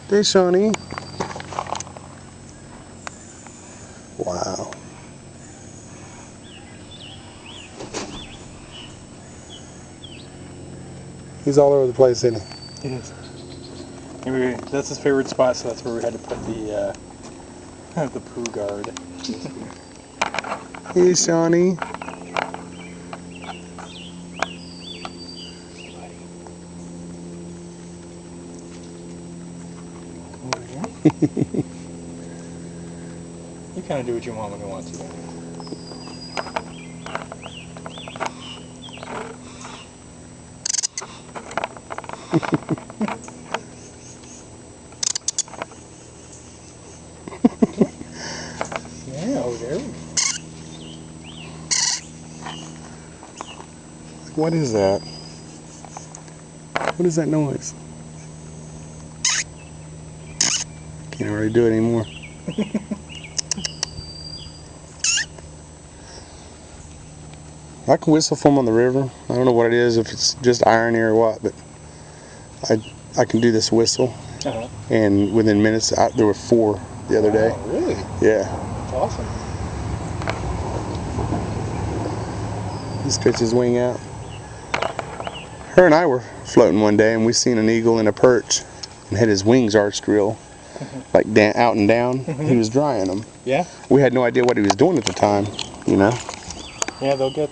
Hey, Shawnee. Wow. He's all over the place, isn't he? He is. Anyway, that's his favorite spot, so that's where we had to put the the poo guard. Hey, Shawnee. Over here. You kind of do what you want when you want to. Yeah, over there. What is that? What is that noise? Can't really do it anymore. I can whistle for him on the river. I don't know what it is, if it's just irony or what, but I can do this whistle. Uh-huh. And within minutes, there were 4 the other day. Oh, really? Yeah. That's awesome. He stretches his wing out. Her and I were floating one day, and we seen an eagle in a perch and had his wings arched real, like out and down. He was drying them. Yeah? We had no idea what he was doing at the time, you know. Yeah, they'll get